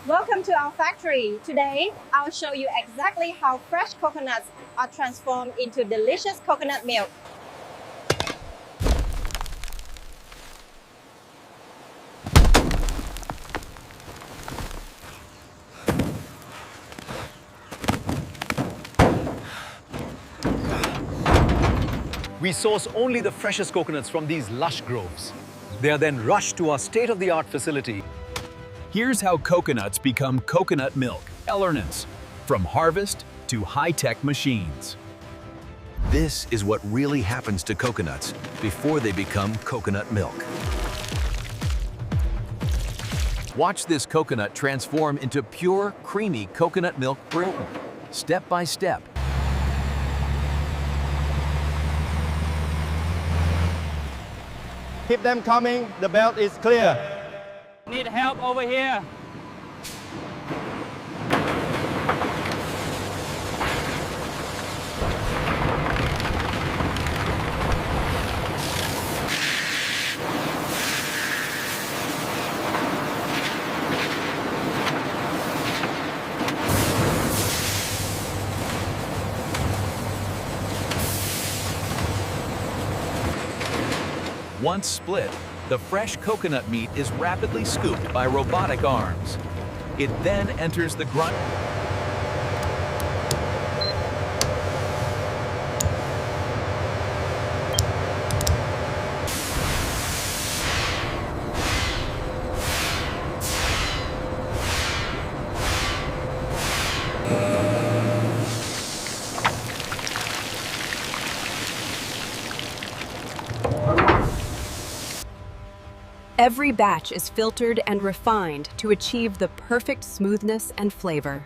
Welcome to our factory. Today, I'll show you exactly how fresh coconuts are transformed into delicious coconut milk. We source only the freshest coconuts from these lush groves. They are then rushed to our state-of-the-art facility. Here's how coconuts become coconut milk. Elements, from harvest to high-tech machines. This is what really happens to coconuts before they become coconut milk. Watch this coconut transform into pure, creamy coconut milk step by step. Keep them coming, the belt is clear. Need help over here. Once split, the fresh coconut meat is rapidly scooped by robotic arms. It then enters the grind. Every batch is filtered and refined to achieve the perfect smoothness and flavor.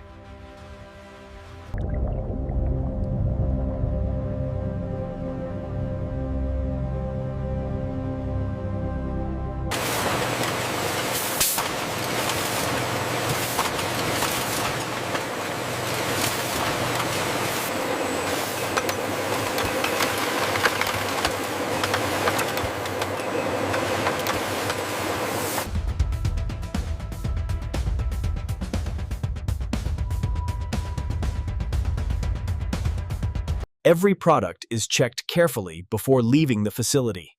Every product is checked carefully before leaving the facility.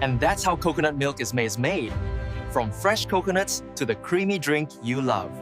And that's how coconut milk is made. From fresh coconuts to the creamy drink you love.